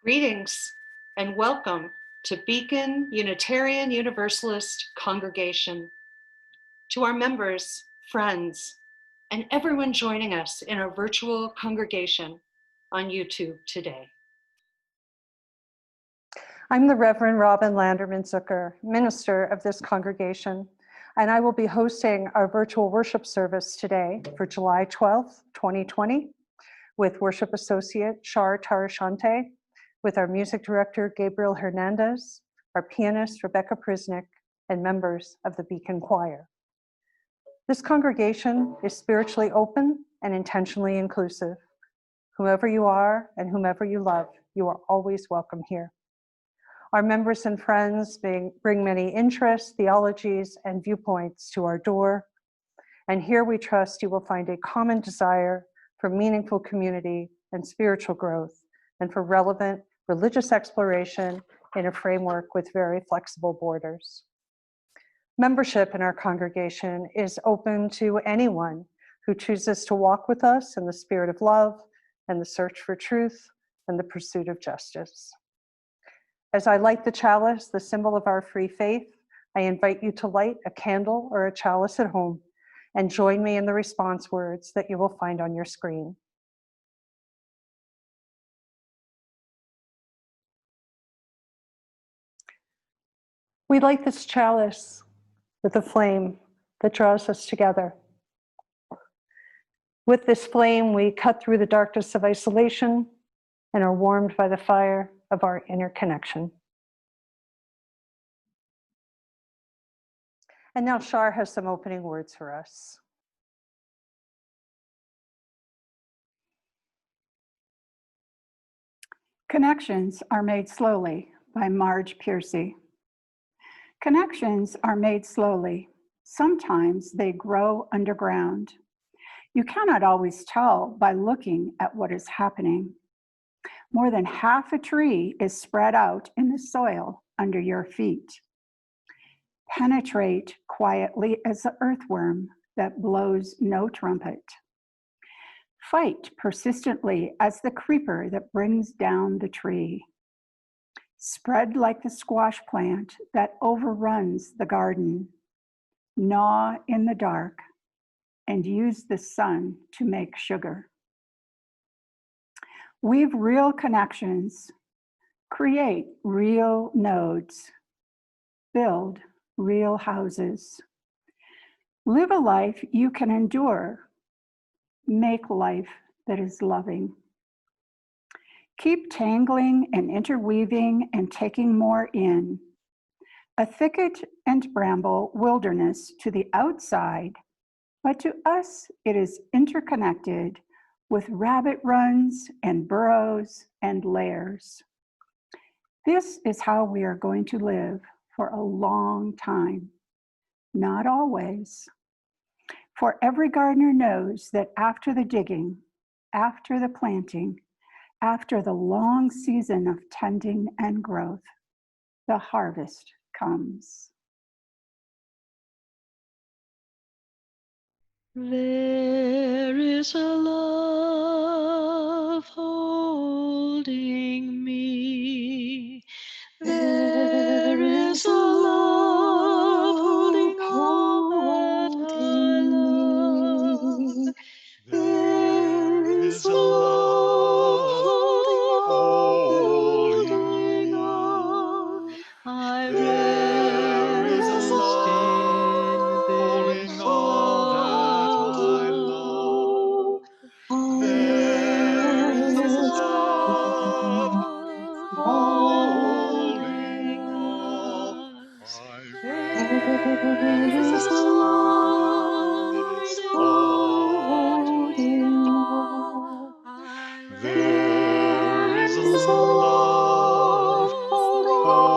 Greetings and welcome to Beacon Unitarian Universalist Congregation. To our members, friends, and everyone joining us in our virtual congregation on YouTube today. I'm the Reverend Robin Landerman Zucker, minister of this congregation, and I will be hosting our virtual worship service today for July 12th, 2020, with Worship Associate Char Tarashanti, with our music director, Gabriel Hernandez, our pianist, Rebecca Prizznick, and members of the Beacon Choir. This congregation is spiritually open and intentionally inclusive. Whomever you are and whomever you love, you are always welcome here. Our members and friends bring many interests, theologies, and viewpoints to our door. And here we trust you will find a common desire for meaningful community and spiritual growth, and for relevant religious exploration in a framework with very flexible borders. Membership in our congregation is open to anyone who chooses to walk with us in the spirit of love and the search for truth and the pursuit of justice. As I light the chalice, the symbol of our free faith, I invite you to light a candle or a chalice at home and join me in the response words that you will find on your screen. We light this chalice with a flame that draws us together. With this flame, we cut through the darkness of isolation and are warmed by the fire of our inner connection. And now Char has some opening words for us. Connections are made slowly by Marge Piercy. Connections are made slowly. Sometimes they grow underground. You cannot always tell by looking at what is happening. More than half a tree is spread out in the soil under your feet. Penetrate quietly as the earthworm that blows no trumpet. Fight persistently as the creeper that brings down the tree. Spread like the squash plant that overruns the garden. Gnaw in the dark and use the sun to make sugar. Weave real connections. Create real nodes. Build real houses. Live a life you can endure. Make life that is loving. Keep tangling and interweaving and taking more in. A thicket and bramble wilderness to the outside, but to us it is interconnected with rabbit runs and burrows and layers. This is how we are going to live for a long time. Not always. For every gardener knows that after the digging, after the planting, after the long season of tending and growth, the harvest comes. There is a love holding me. There is a love holding all that I love. There is a love holding all. I rest in this love. There is love holding us. There is love holding us. There is love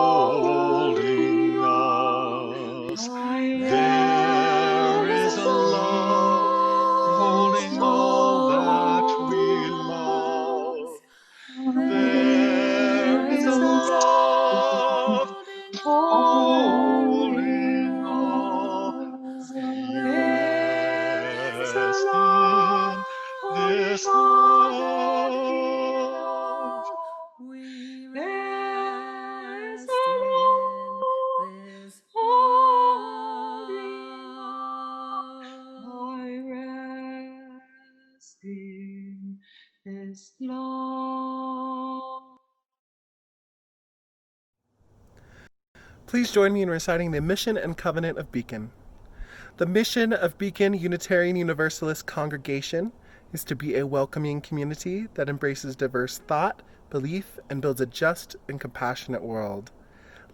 holding us. There is a love holding all that we love. There is a love holding us. Rest in this love. We endless love. Please join me in reciting the mission and covenant of Beacon. The mission of Beacon Unitarian Universalist Congregation is to be a welcoming community that embraces diverse thought, belief, and builds a just and compassionate world.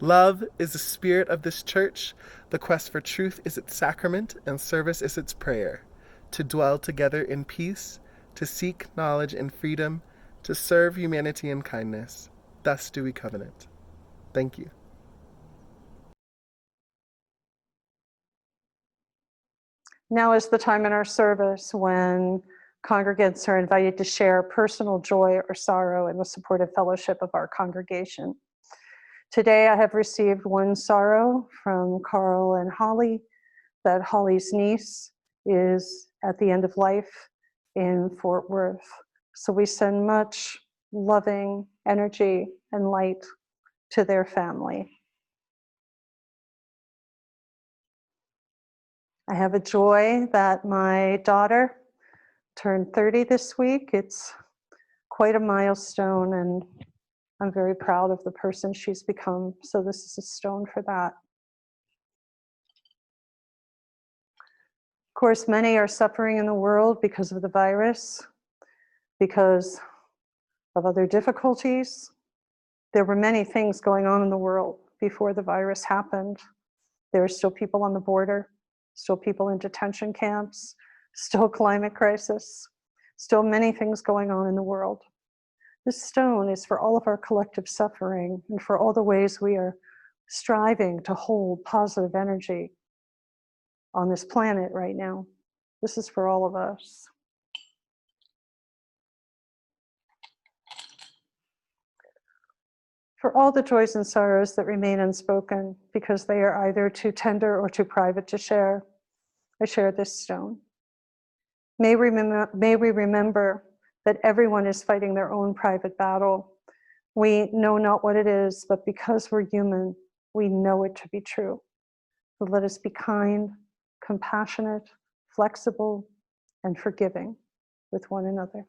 Love is the spirit of this church. The quest for truth is its sacrament, and service is its prayer. To dwell together in peace, to seek knowledge and freedom, to serve humanity and kindness. Thus do we covenant. Thank you. Now is the time in our service when congregants are invited to share personal joy or sorrow in the supportive fellowship of our congregation. Today I have received one sorrow from Carl and Holly, that Holly's niece is at the end of life in Fort Worth. So we send much loving energy and light to their family. I have a joy that my daughter turned 30 this week. It's quite a milestone, and I'm very proud of the person she's become. So this is a stone for that. Of course, many are suffering in the world because of the virus, because of other difficulties. There were many things going on in the world before the virus happened. There are still people on the border, still people in detention camps, still climate crisis, still many things going on in the world. This stone is for all of our collective suffering and for all the ways we are striving to hold positive energy on this planet right now. This is for all of us. For all the joys and sorrows that remain unspoken because they are either too tender or too private to share, I share this stone. May we remember that everyone is fighting their own private battle. We know not what it is, but because we're human, we know it to be true. So let us be kind, compassionate, flexible, and forgiving with one another.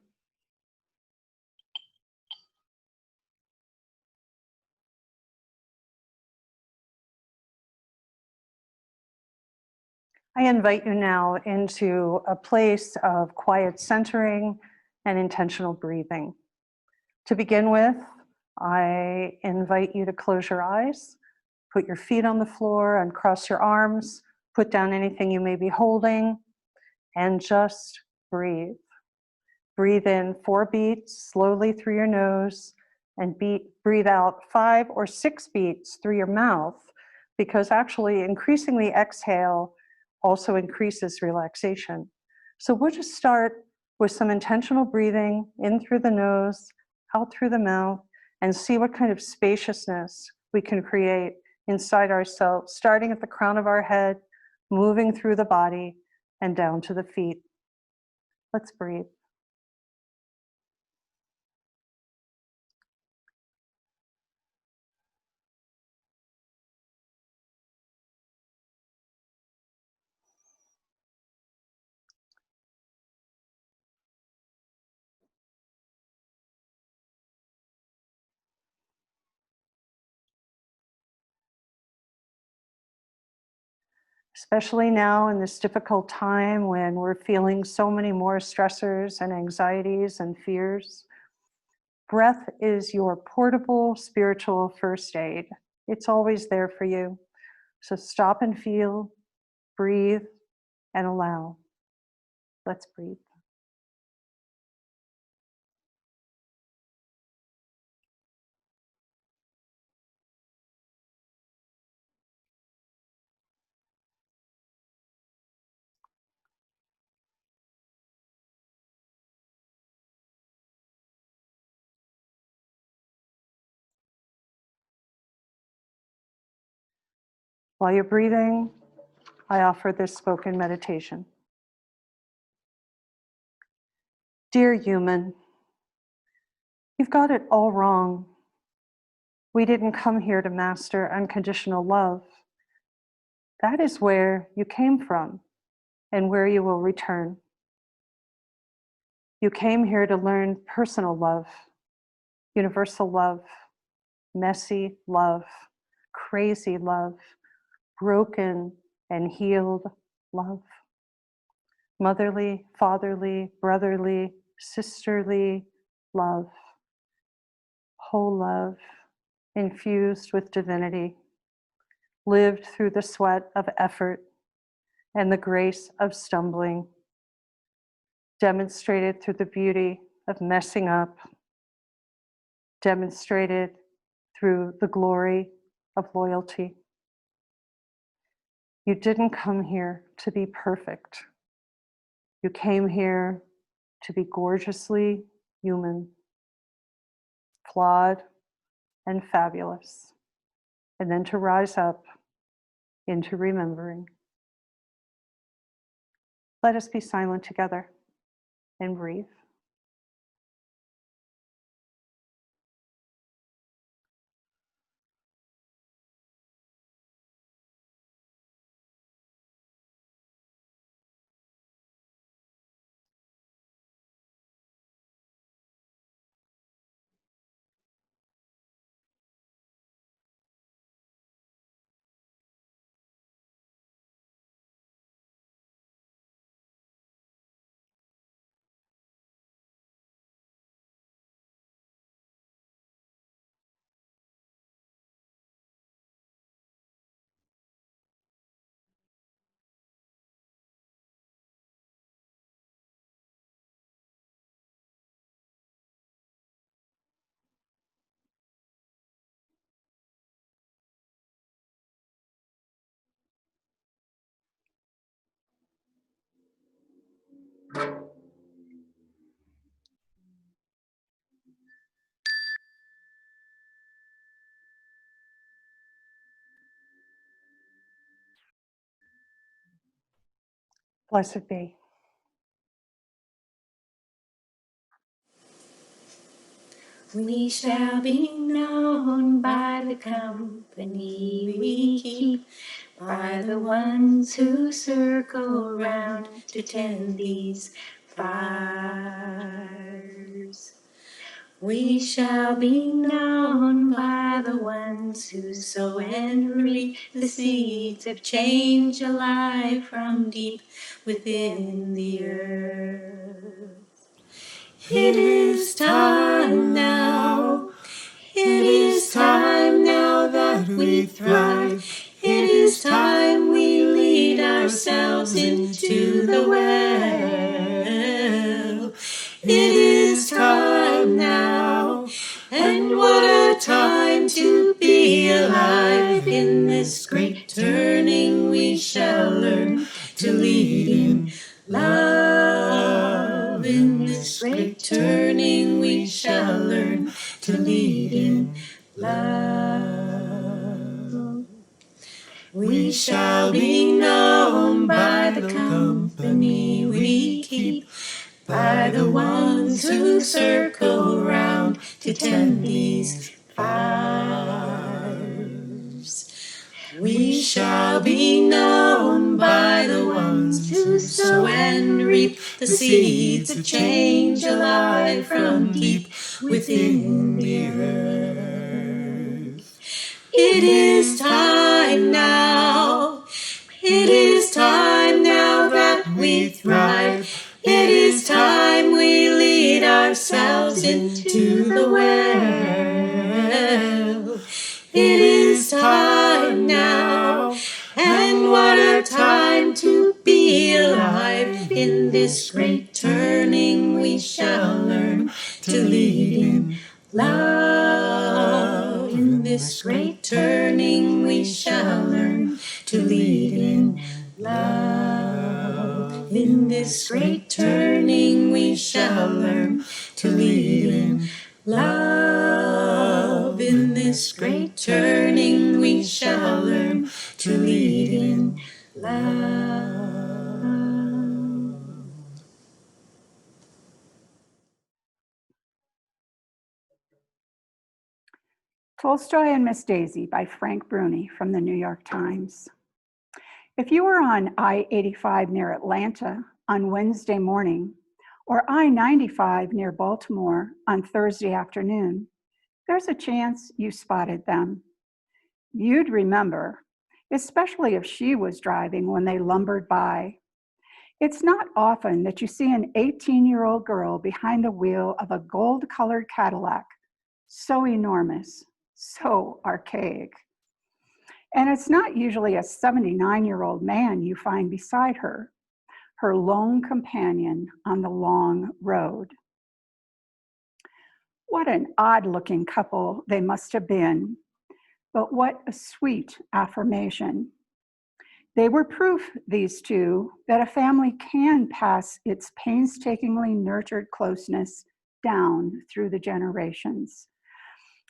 I invite you now into a place of quiet centering and intentional breathing. To begin with, I invite you to close your eyes, put your feet on the floor, uncross your arms, put down anything you may be holding, and just breathe. Breathe in 4 beats slowly through your nose, and breathe out 5 or 6 beats through your mouth, because actually increasing the exhale also increases relaxation. So we'll just start with some intentional breathing in through the nose, out through the mouth, and see what kind of spaciousness we can create inside ourselves, starting at the crown of our head, moving through the body and down to the feet. Let's breathe. Especially now in this difficult time when we're feeling so many more stressors and anxieties and fears. Breath is your portable spiritual first aid. It's always there for you. So stop and feel, breathe, and allow. Let's breathe. While you're breathing, I offer this spoken meditation. Dear human, you've got it all wrong. We didn't come here to master unconditional love. That is where you came from and where you will return. You came here to learn personal love, universal love, messy love, crazy love, broken and healed love, motherly, fatherly, brotherly, sisterly love, whole love, infused with divinity, lived through the sweat of effort and the grace of stumbling, demonstrated through the beauty of messing up, demonstrated through the glory of loyalty. You didn't come here to be perfect. You came here to be gorgeously human, flawed and fabulous, and then to rise up into remembering. Let us be silent together and breathe. Blessed be. We shall be known by the company we keep, by the ones who circle round to tend these fires. We shall be known by the ones who sow and reap the seeds of change alive from deep within the earth. It is time now. It is time now that we thrive. It is time we lead ourselves into the well. It is time now, and what a time to be alive. In this great turning we shall learn to lead in love. In this great turning we shall learn to lead in love. We shall be known by the company we keep, by the ones who circle round to tend these fires. We shall be known by the ones who sow and reap the seeds of change alive from deep within the earth. It is time now. It is time now that we thrive. It is time we lead ourselves into the well. It is time now, and what a time to be alive. In this great turning we shall learn to lead in love. In this great turning we shall learn to lead in love. In this great turning we shall learn to lead in love. In this great turning we shall learn to lead in love. Tolstoy and Miss Daisy by Frank Bruni from the New York Times. If you were on I-85 near Atlanta on Wednesday morning, or I-95 near Baltimore on Thursday afternoon, there's a chance you spotted them. You'd remember, especially if she was driving when they lumbered by. It's not often that you see an 18-year-old girl behind the wheel of a gold-colored Cadillac, so enormous, so archaic. And it's not usually a 79-year-old man you find beside her, her lone companion on the long road. What an odd-looking couple they must have been, but what a sweet affirmation. They were proof, these two, that a family can pass its painstakingly nurtured closeness down through the generations,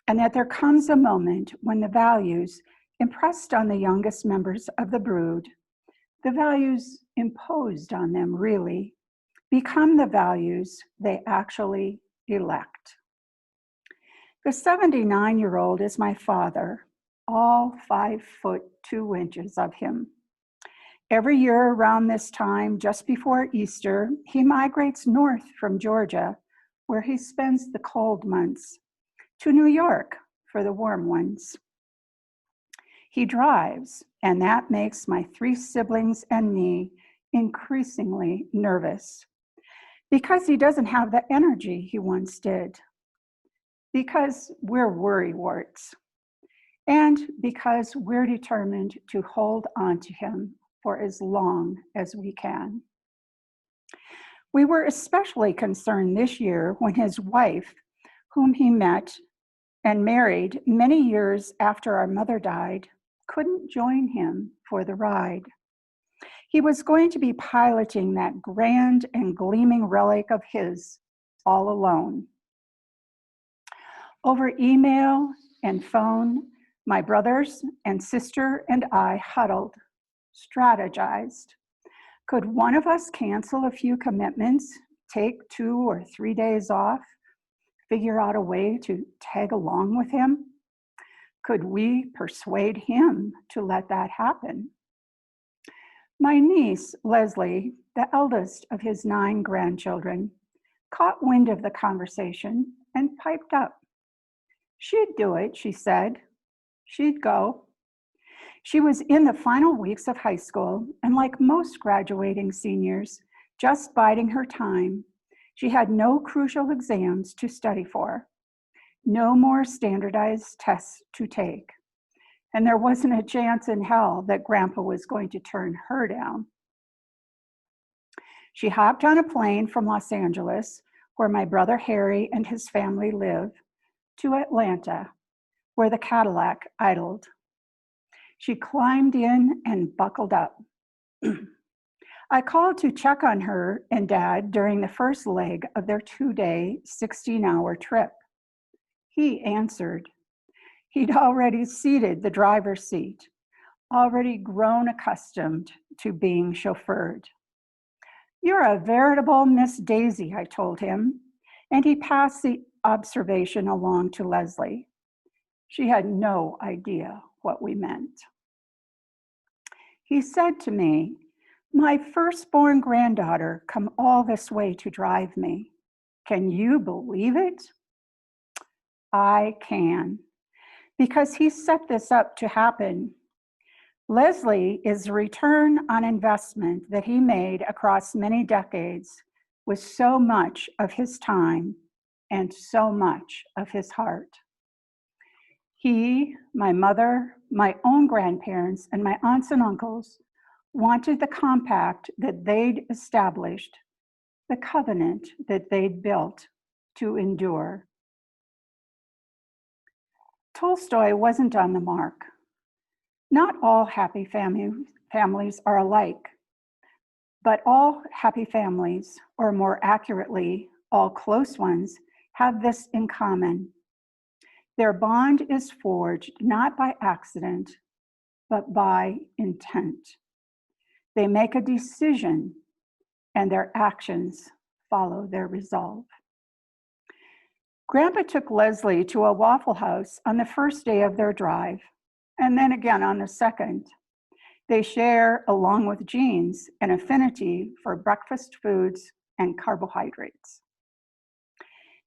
and that there comes a moment when the values impressed on the youngest members of the brood, the values imposed on them really, become the values they actually elect. The 79-year-old is my father, all 5'2" of him. Every year around this time, just before Easter, he migrates north from Georgia, where he spends the cold months, to New York for the warm ones. He drives, and that makes my 3 siblings and me increasingly nervous, because he doesn't have the energy he once did, because we're worrywarts, and because we're determined to hold on to him for as long as we can. We were especially concerned this year when his wife, whom he met and married many years after our mother died, couldn't join him for the ride. He was going to be piloting that grand and gleaming relic of his all alone. Over email and phone, my brothers and sister and I huddled, strategized. Could one of us cancel a few commitments, take 2 or 3 days off, figure out a way to tag along with him? Could we persuade him to let that happen? My niece, Leslie, the eldest of his 9 grandchildren, caught wind of the conversation and piped up. She'd do it, she said. She'd go. She was in the final weeks of high school, and like most graduating seniors, just biding her time, she had no crucial exams to study for, no more standardized tests to take, and there wasn't a chance in hell that Grandpa was going to turn her down. She hopped on a plane from Los Angeles, where my brother Harry and his family live, to Atlanta, where the Cadillac idled. She climbed in and buckled up. I called to check on her and Dad during the first leg of their 2-day, 16-hour trip. He answered. He'd already seated the driver's seat, already grown accustomed to being chauffeured. You're a veritable Miss Daisy, I told him, and he passed the observation along to Leslie. She had no idea what we meant. He said to me, my firstborn granddaughter come all this way to drive me. Can you believe it? I can, because he set this up to happen. Leslie is a return on investment that he made across many decades with so much of his time and so much of his heart. He, my mother, my own grandparents, and my aunts and uncles wanted the compact that they'd established, the covenant that they'd built, to endure. Tolstoy wasn't on the mark. Not all happy families are alike, but all happy families, or more accurately, all close ones, have this in common. Their bond is forged not by accident, but by intent. They make a decision, and their actions follow their resolve. Grandpa took Leslie to a Waffle House on the first day of their drive, and then again on the second. They share, along with Jean's, an affinity for breakfast foods and carbohydrates.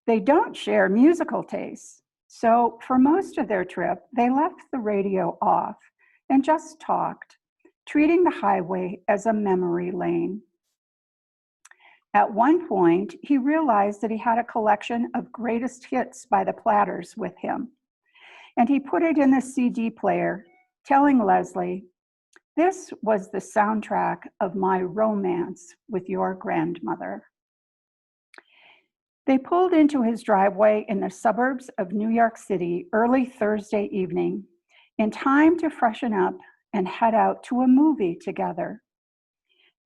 They don't share musical tastes, so for most of their trip, they left the radio off and just talked, treating the highway as a memory lane. At one point, he realized that he had a collection of greatest hits by the Platters with him, and he put it in the CD player, telling Leslie, "This was the soundtrack of my romance with your grandmother." They pulled into his driveway in the suburbs of New York City early Thursday evening, in time to freshen up and head out to a movie together.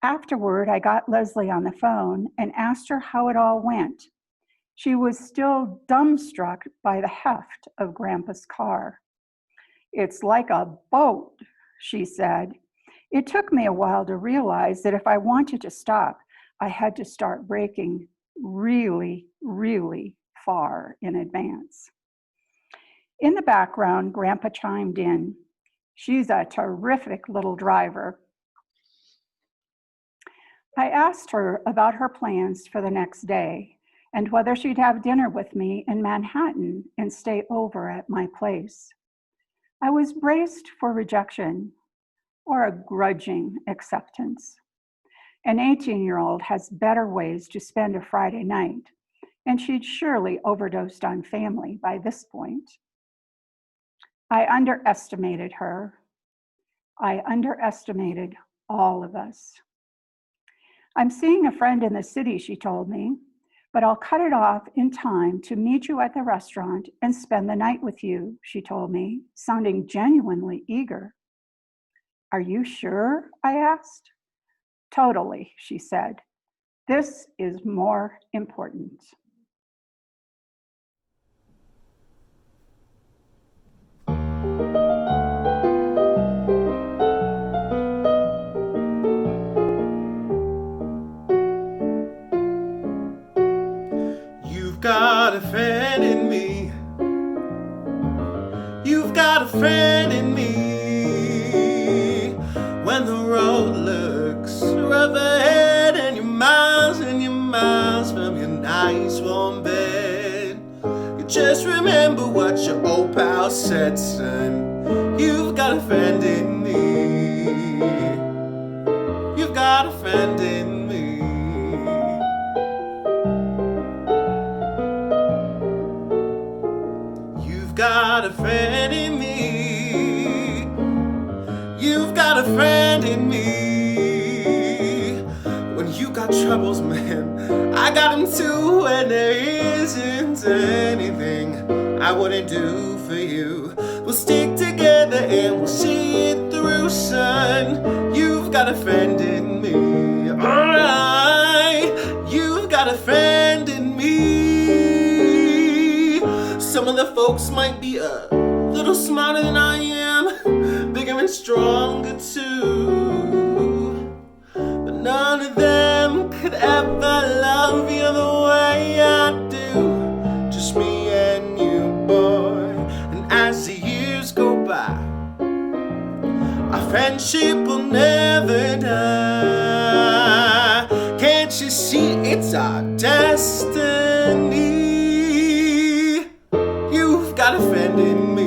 Afterward, I got Leslie on the phone and asked her how it all went. She was still dumbstruck by the heft of Grandpa's car. "It's like a boat," she said. "It took me a while to realize that if I wanted to stop, I had to start braking really, really far in advance." In the background, Grandpa chimed in, "She's a terrific little driver." I asked her about her plans for the next day and whether she'd have dinner with me in Manhattan and stay over at my place. I was braced for rejection or a grudging acceptance. An 18-year-old has better ways to spend a Friday night, and she'd surely overdosed on family by this point. I underestimated her. I underestimated all of us. "I'm seeing a friend in the city," she told me, "but I'll cut it off in time to meet you at the restaurant and spend the night with you," she told me, sounding genuinely eager. "Are you sure?" I asked. "Totally," she said. "This is more important." You've got a friend in me. You've got a friend in me. When the road looks rough ahead and you're miles from your nice warm bed, you just remember what your old pal said, son. You've got a friend in me. You've got a friend in me. You've got a friend in me. You've got a friend in me. When you got troubles, man, I got them too. And there isn't anything I wouldn't do for you. We'll stick together and we'll see it through, son. You've got a friend in me. Alright, you've got a friend in me. Some of the folks might be a little smarter than I am, bigger and stronger too, but none of them could ever love you the way I do. Just me and you, boy. And as the years go by, our friendship will never die. Can't you see it's our destiny? You've got a friend in me.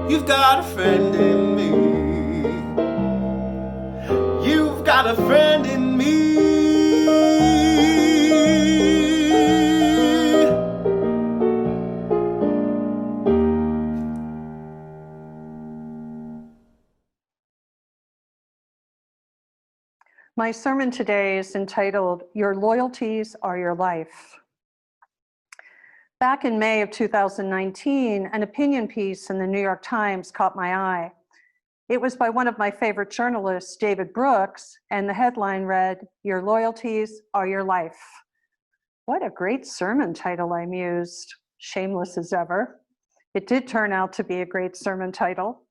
You've got a friend in me. You've got a friend in me. My sermon today is entitled, Your Loyalties Are Your Life. Back in May of 2019, an opinion piece in the New York Times caught my eye. It was by one of my favorite journalists, David Brooks, and the headline read, Your Loyalties Are Your Life. What a great sermon title, I mused, shameless as ever. It did turn out to be a great sermon title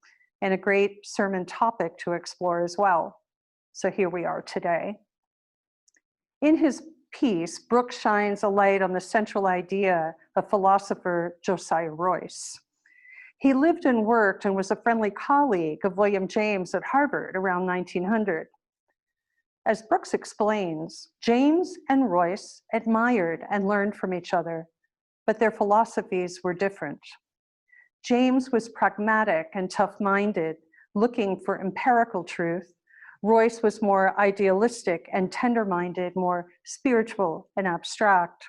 and a great sermon topic to explore as well. So here we are today. In his piece, Brooks shines a light on the central idea of philosopher Josiah Royce. He lived and worked and was a friendly colleague of William James at Harvard around 1900. As Brooks explains, James and Royce admired and learned from each other, but their philosophies were different. James was pragmatic and tough-minded, looking for empirical truth. Royce was more idealistic and tender-minded, more spiritual and abstract.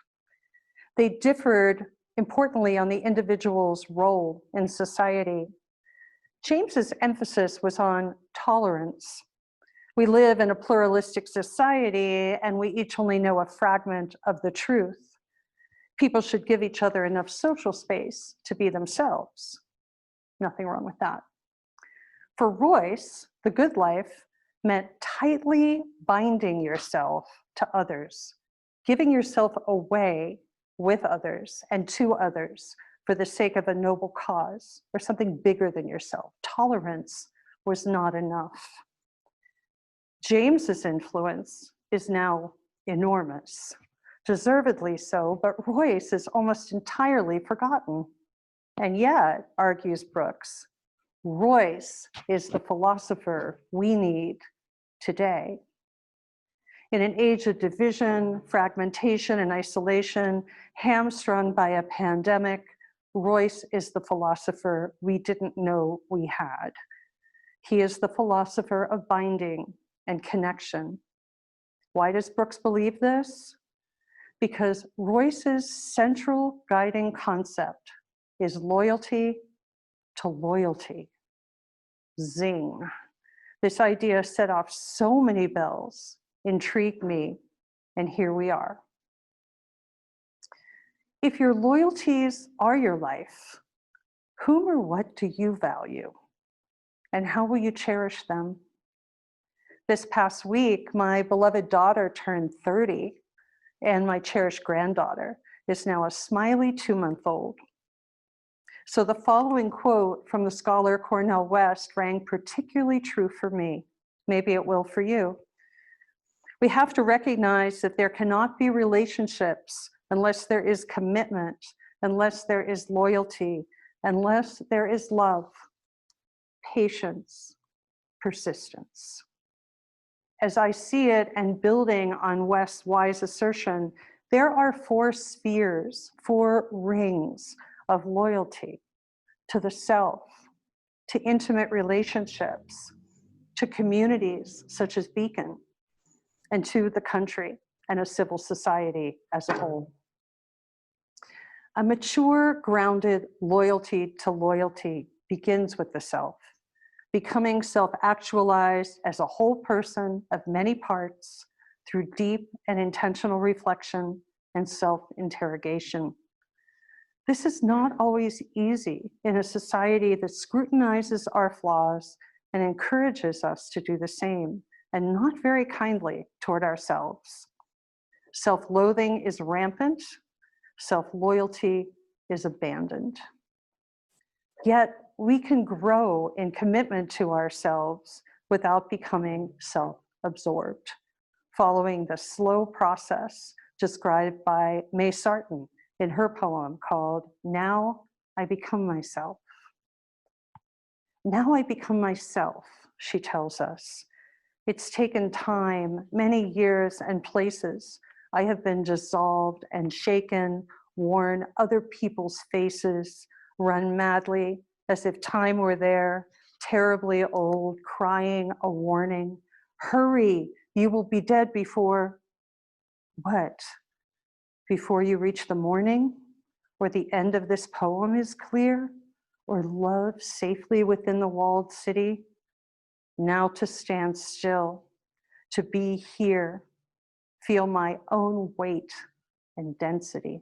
They differed, importantly, on the individual's role in society. James's emphasis was on tolerance. We live in a pluralistic society, and we each only know a fragment of the truth. People should give each other enough social space to be themselves. Nothing wrong with that. For Royce, the good life meant tightly binding yourself to others, giving yourself away with others and to others for the sake of a noble cause or something bigger than yourself. Tolerance was not enough. James's influence is now enormous, deservedly so, but Royce is almost entirely forgotten. And yet, argues Brooks, Royce is the philosopher we need today. In an age of division, fragmentation, and isolation, hamstrung by a pandemic, Royce is the philosopher we didn't know we had. He is the philosopher of binding and connection. Why does Brooks believe this? Because Royce's central guiding concept is loyalty to loyalty. Zing. This idea set off so many bells, intrigued me, and here we are. If your loyalties are your life, whom or what do you value? And how will you cherish them? This past week, my beloved daughter turned 30, and my cherished granddaughter is now a smiley 2-month-old. So the following quote from the scholar Cornel West rang particularly true for me. Maybe it will for you. We have to recognize that there cannot be relationships unless there is commitment, unless there is loyalty, unless there is love, patience, persistence. As I see it, and building on West's wise assertion, there are 4 spheres, 4 rings of loyalty to the self, to intimate relationships, to communities such as Beacon, and to the country and a civil society as a whole. A mature, grounded loyalty to loyalty begins with the self, becoming self-actualized as a whole person of many parts through deep and intentional reflection and self-interrogation. This is not always easy in a society that scrutinizes our flaws and encourages us to do the same, and not very kindly toward ourselves. Self-loathing is rampant, self-loyalty is abandoned. Yet we can grow in commitment to ourselves without becoming self-absorbed, following the slow process described by May Sarton in her poem called Now I Become Myself. Now I become myself, she tells us. It's taken time, many years and places. I have been dissolved and shaken, worn other people's faces, run madly as if time were there, terribly old, crying a warning. Hurry, you will be dead before, what? Before you reach the morning, or the end of this poem is clear, or love safely within the walled city? Now to stand still, to be here, feel my own weight and density.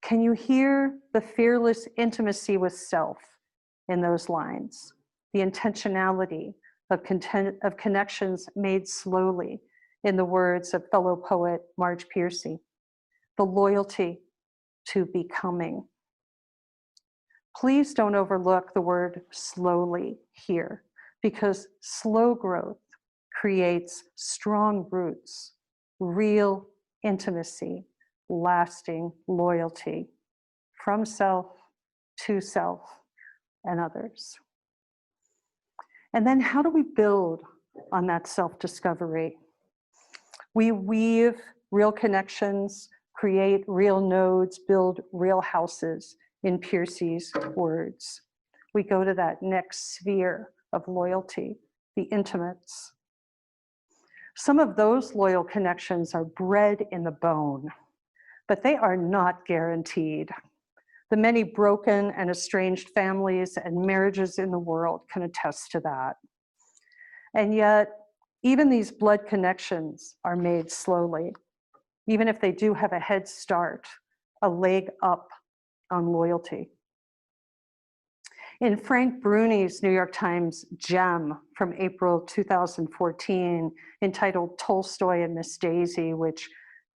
Can you hear the fearless intimacy with self in those lines? The intentionality of connections made slowly, in the words of fellow poet Marge Piercy. The loyalty to becoming. Please don't overlook the word slowly here, because slow growth creates strong roots, real intimacy, lasting loyalty from self to self and others. And then how do we build on that self-discovery. We weave real connections, create real nodes, build real houses, in Piercy's words. We go to that next sphere of loyalty, the intimates. Some of those loyal connections are bred in the bone, but they are not guaranteed. The many broken and estranged families and marriages in the world can attest to that. And yet, even these blood connections are made slowly, even if they do have a head start, a leg up on loyalty. In Frank Bruni's New York Times gem from April 2014, entitled Tolstoy and Miss Daisy, which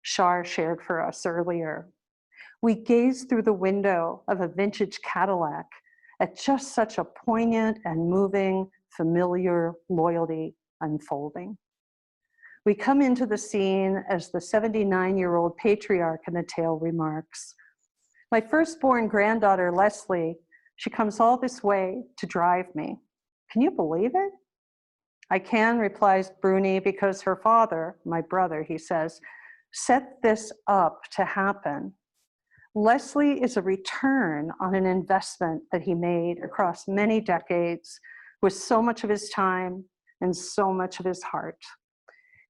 Char shared for us earlier, we gaze through the window of a vintage Cadillac at just such a poignant and moving, familiar loyalty unfolding. We come into the scene as the 79-year-old patriarch in the tale remarks, "My firstborn granddaughter, Leslie, she comes all this way to drive me. Can you believe it?" "I can," replies Bruni, "because her father," my brother, he says, "set this up to happen." Leslie is a return on an investment that he made across many decades with so much of his time and so much of his heart.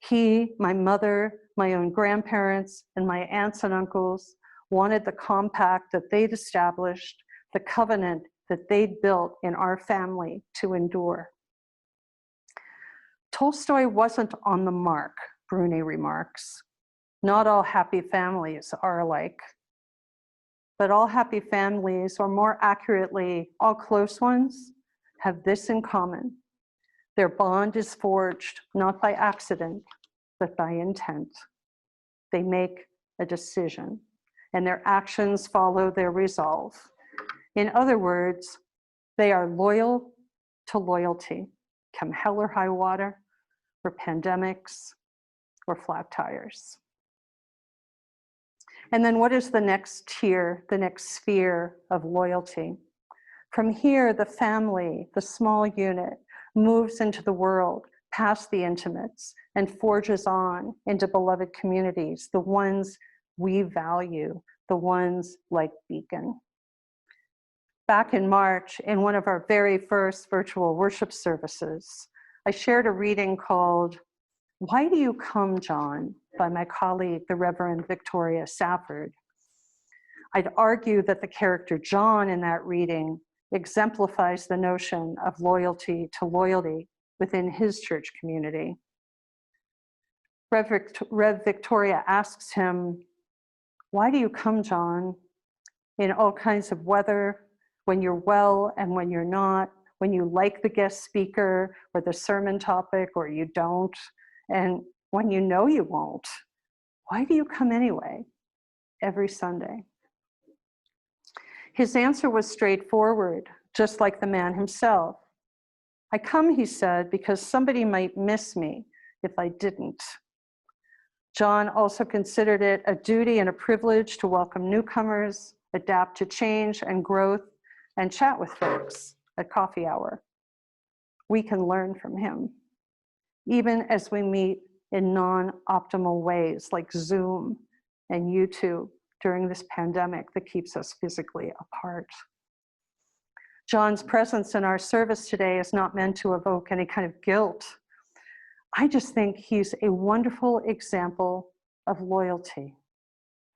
He, my mother, my own grandparents, and my aunts and uncles wanted the compact that they'd established, the covenant that they'd built in our family to endure. Tolstoy wasn't on the mark, Bruni remarks. Not all happy families are alike. But all happy families, or more accurately, all close ones, have this in common. Their bond is forged not by accident, but by intent. They make a decision, and their actions follow their resolve. In other words, they are loyal to loyalty, come hell or high water, or pandemics, or flat tires. And then what is the next tier, the next sphere of loyalty? From here, the family, the small unit, moves into the world, past the intimates, and forges on into beloved communities, the ones we value, the ones like Beacon. Back in March, in one of our very first virtual worship services, I shared a reading called "Why Do You Come, John?" by my colleague, the Reverend Victoria Safford. I'd argue that the character John in that reading exemplifies the notion of loyalty to loyalty within his church community. Rev Victoria asks him, "Why do you come, John, in all kinds of weather, when you're well and when you're not, when you like the guest speaker or the sermon topic or you don't, and when you know you won't? Why do you come anyway, every Sunday?" His answer was straightforward, just like the man himself. "I come," he said, "because somebody might miss me if I didn't." John also considered it a duty and a privilege to welcome newcomers, adapt to change and growth, and chat with folks at coffee hour. We can learn from him, even as we meet in non-optimal ways like Zoom and YouTube during this pandemic that keeps us physically apart. John's presence in our service today is not meant to evoke any kind of guilt. I just think he's a wonderful example of loyalty,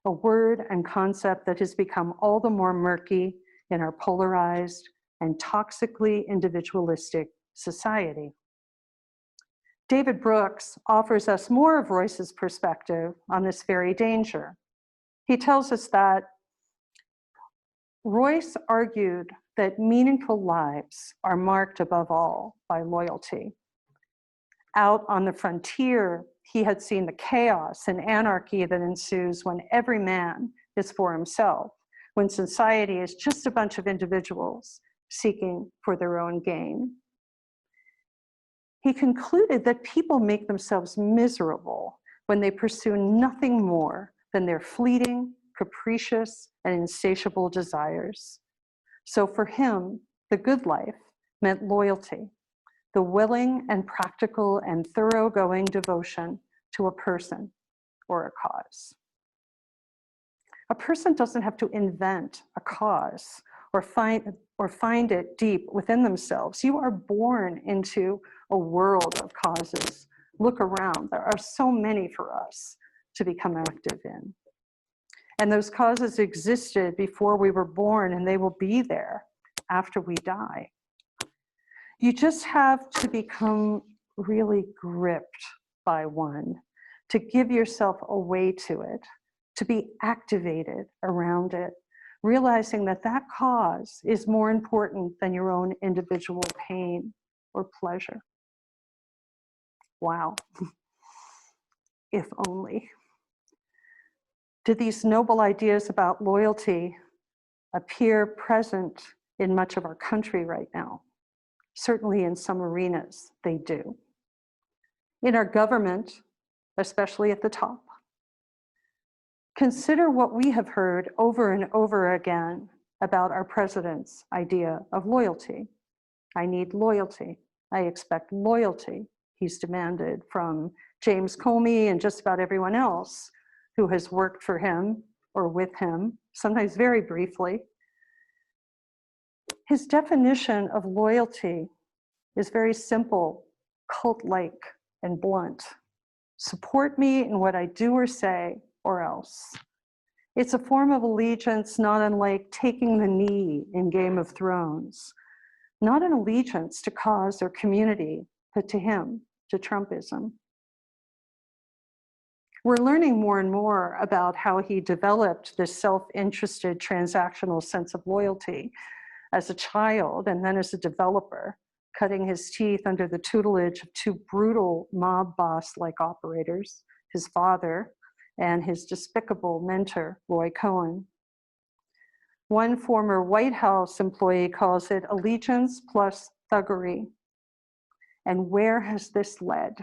a word and concept that has become all the more murky in our polarized and toxically individualistic society. David Brooks offers us more of Royce's perspective on this very danger. He tells us that Royce argued that meaningful lives are marked above all by loyalty. Out on the frontier, he had seen the chaos and anarchy that ensues when every man is for himself, when society is just a bunch of individuals seeking for their own gain. He concluded that people make themselves miserable when they pursue nothing more than their fleeting, capricious, and insatiable desires. So for him, the good life meant loyalty, the willing and practical and thoroughgoing devotion to a person or a cause. A person doesn't have to invent a cause or find it deep within themselves. You are born into a world of causes. Look around. There are so many for us to become active in. And those causes existed before we were born, and they will be there after we die. You just have to become really gripped by one, to give yourself away to it, to be activated around it, realizing that that cause is more important than your own individual pain or pleasure. Wow. If only. Do these noble ideas about loyalty appear present in much of our country right now? Certainly in some arenas, they do. In our government, especially at the top. Consider what we have heard over and over again about our president's idea of loyalty. I need loyalty. I expect loyalty. He's demanded from James Comey and just about everyone else who has worked for him or with him, sometimes very briefly. His definition of loyalty is very simple, cult-like, and blunt. Support me in what I do or say, or else. It's a form of allegiance not unlike taking the knee in Game of Thrones. Not an allegiance to cause or community, but to him, to Trumpism. We're learning more and more about how he developed this self-interested transactional sense of loyalty as a child and then as a developer, cutting his teeth under the tutelage of two brutal mob boss-like operators, his father and his despicable mentor, Roy Cohn. One former White House employee calls it allegiance plus thuggery. And where has this led?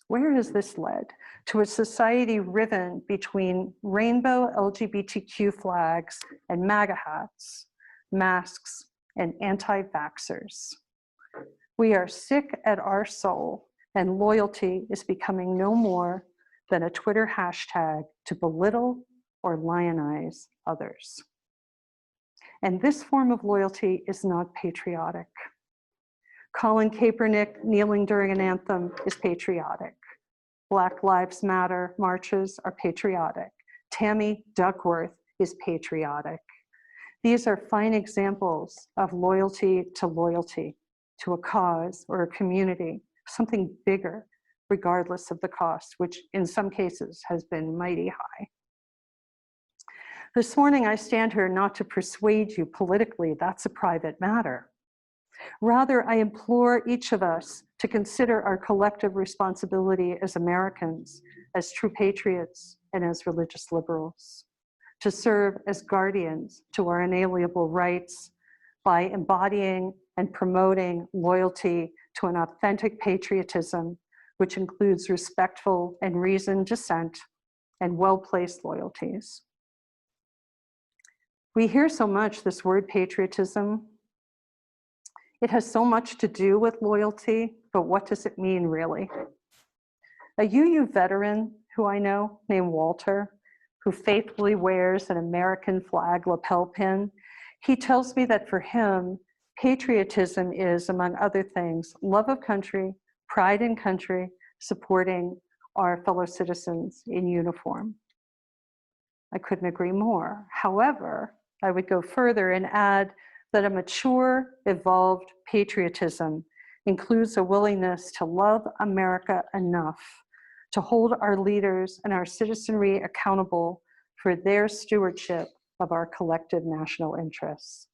Where has this led? To a society riven between rainbow LGBTQ flags and MAGA hats, masks, and anti-vaxxers. We are sick at our soul, and loyalty is becoming no more than a Twitter hashtag to belittle or lionize others. And this form of loyalty is not patriotic. Colin Kaepernick kneeling during an anthem is patriotic. Black Lives Matter marches are patriotic. Tammy Duckworth is patriotic. These are fine examples of loyalty to a cause or a community, something bigger, regardless of the cost, which in some cases has been mighty high. This morning, I stand here not to persuade you politically, that's a private matter. Rather, I implore each of us to consider our collective responsibility as Americans, as true patriots, and as religious liberals, to serve as guardians to our inalienable rights by embodying and promoting loyalty to an authentic patriotism, which includes respectful and reasoned dissent and well-placed loyalties. We hear so much this word patriotism. It has so much to do with loyalty, but what does it mean really? A UU veteran who I know named Walter, who faithfully wears an American flag lapel pin, he tells me that for him, patriotism is, among other things, love of country, pride in country, supporting our fellow citizens in uniform. I couldn't agree more. However, I would go further and add that a mature, evolved patriotism includes a willingness to love America enough to hold our leaders and our citizenry accountable for their stewardship of our collective national interests.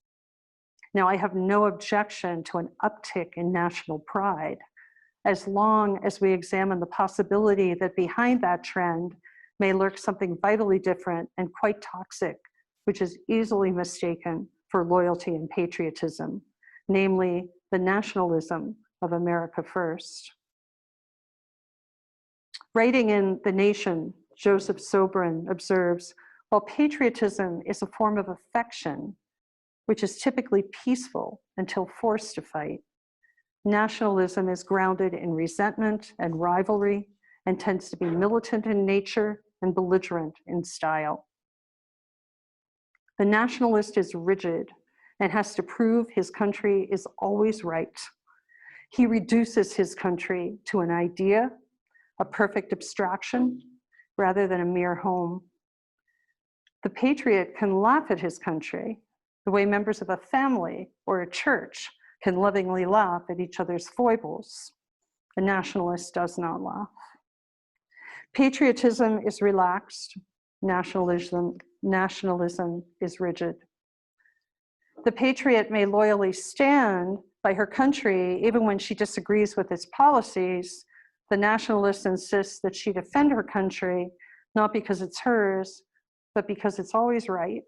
Now, I have no objection to an uptick in national pride, as long as we examine the possibility that behind that trend may lurk something vitally different and quite toxic, which is easily mistaken for loyalty and patriotism, namely the nationalism of America First. Writing in The Nation, Joseph Sobran observes, while patriotism is a form of affection, which is typically peaceful until forced to fight, Nationalism is grounded in resentment and rivalry and tends to be militant in nature and belligerent in style. The nationalist is rigid and has to prove his country is always right. He reduces his country to an idea, a perfect abstraction, rather than a mere home. The patriot can laugh at his country the way members of a family or a church can lovingly laugh at each other's foibles. The nationalist does not laugh. Patriotism is relaxed. Nationalism is rigid. The patriot may loyally stand by her country even when she disagrees with its policies. The nationalist insists that she defend her country, not because it's hers, but because it's always right,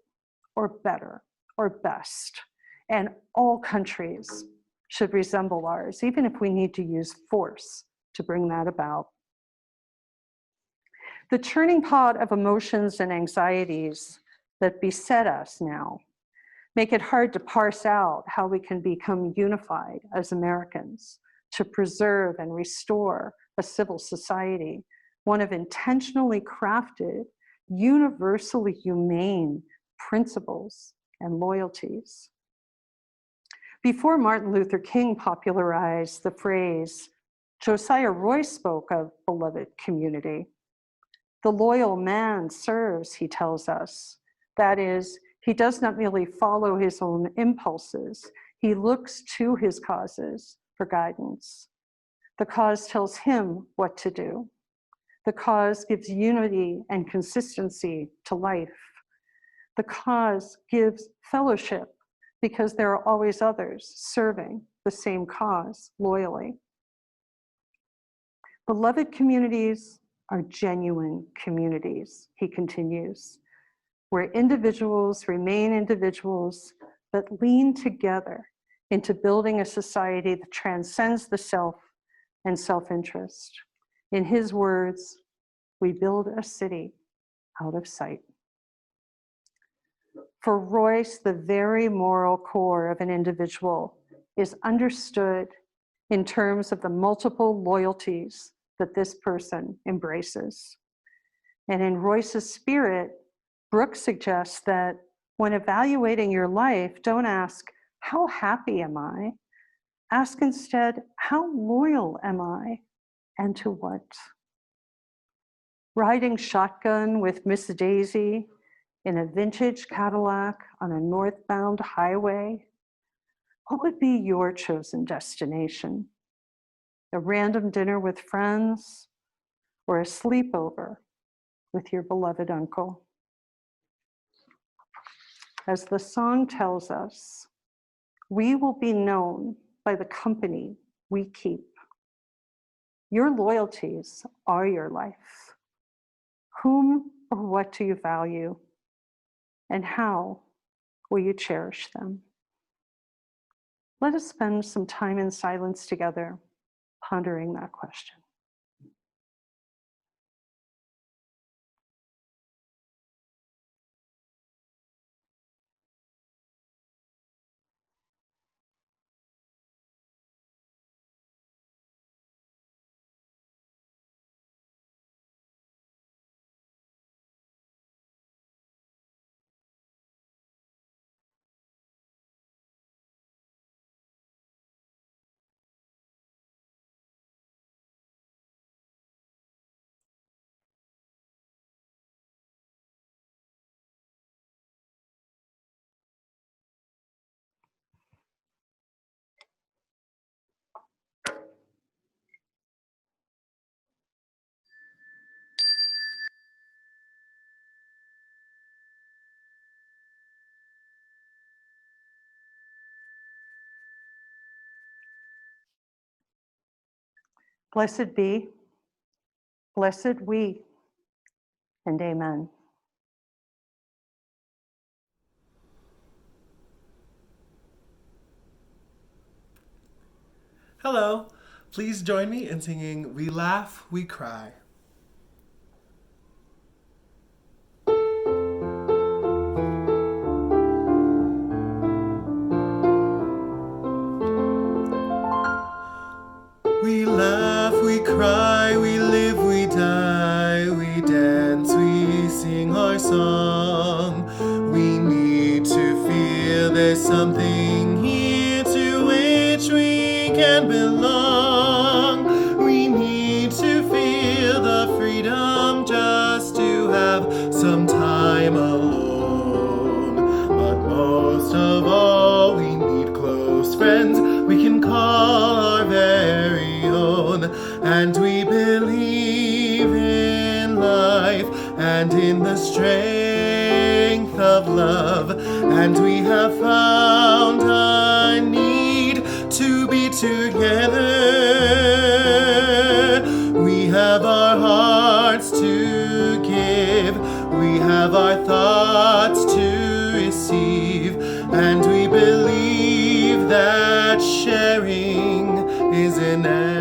or better, or best. And all countries should resemble ours, even if we need to use force to bring that about. The churning pot of emotions and anxieties that beset us now make it hard to parse out how we can become unified as Americans to preserve and restore a civil society, one of intentionally crafted, universally humane principles and loyalties. Before Martin Luther King popularized the phrase, Josiah Royce spoke of beloved community. The loyal man serves, he tells us. That is, he does not merely follow his own impulses, he looks to his causes for guidance. The cause tells him what to do. The cause gives unity and consistency to life. The cause gives fellowship because there are always others serving the same cause loyally. Beloved communities are genuine communities, he continues, where individuals remain individuals but lean together into building a society that transcends the self and self-interest. In his words, we build a city out of sight. For Royce, the very moral core of an individual is understood in terms of the multiple loyalties that this person embraces. And in Royce's spirit, Brooks suggests that when evaluating your life, don't ask, how happy am I? Ask instead, how loyal am I, and to what? Riding shotgun with Miss Daisy in a vintage Cadillac on a northbound highway, what would be your chosen destination? A random dinner with friends, or a sleepover with your beloved uncle? As the song tells us, we will be known by the company we keep. Your loyalties are your life. Whom or what do you value? And how will you cherish them? Let us spend some time in silence together, pondering that question. Blessed be, blessed we, and amen. Hello, please join me in singing We Laugh, We Cry. call our very own, and we believe in life and in the strength of love, and we have found a need to be together. We have our hearts to give, we have our thoughts to receive, and we believe that sharing is an answer.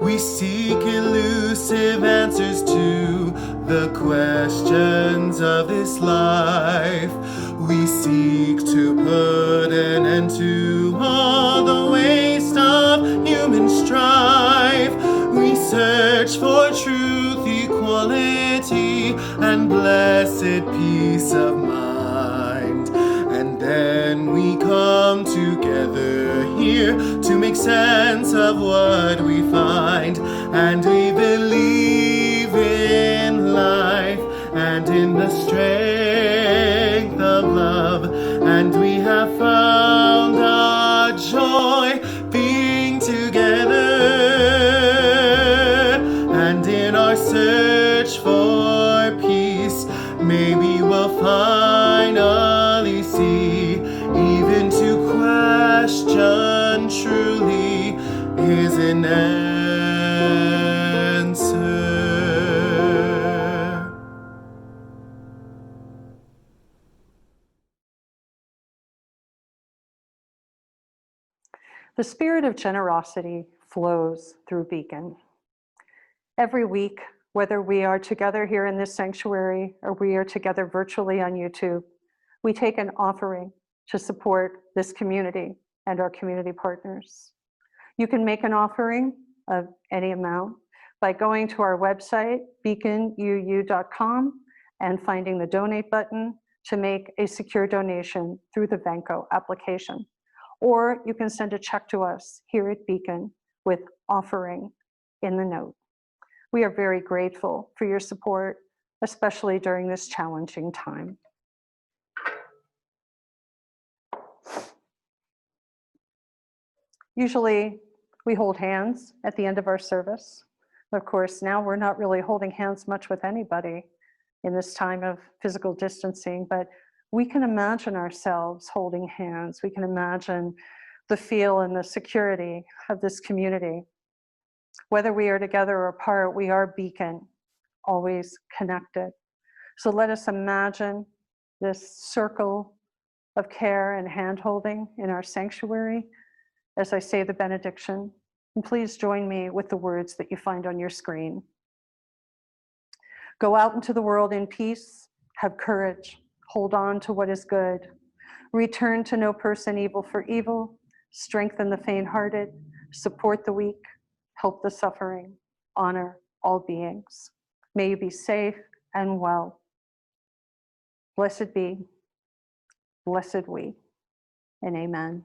We seek elusive answers to the questions of this life. We seek to put an end to all the waste of human strife. We search for truth, equality, and blessed peace of mind. And then we come together here to make sense of what we find. And we believe in life and in the strength of love. And we have found our joy being together. And in our search for peace, maybe we'll finally see, even to question truly is an answer. The spirit of generosity flows through Beacon. Every week, whether we are together here in this sanctuary or we are together virtually on YouTube, we take an offering to support this community and our community partners. You can make an offering of any amount by going to our website, beaconuu.com, and finding the donate button to make a secure donation through the Venco application. Or you can send a check to us here at Beacon with offering in the note. We are very grateful for your support, especially during this challenging time. Usually we hold hands at the end of our service. Of course, now we're not really holding hands much with anybody in this time of physical distancing, but we can imagine ourselves holding hands. We can imagine the feel and the security of this community. Whether we are together or apart, we are Beacon, always connected. So let us imagine this circle of care and hand-holding in our sanctuary as I say the benediction. And please join me with the words that you find on your screen. Go out into the world in peace, have courage, hold on to what is good, return to no person evil for evil, strengthen the faint-hearted, support the weak, help the suffering, honor all beings. May you be safe and well. Blessed be, blessed we, and amen.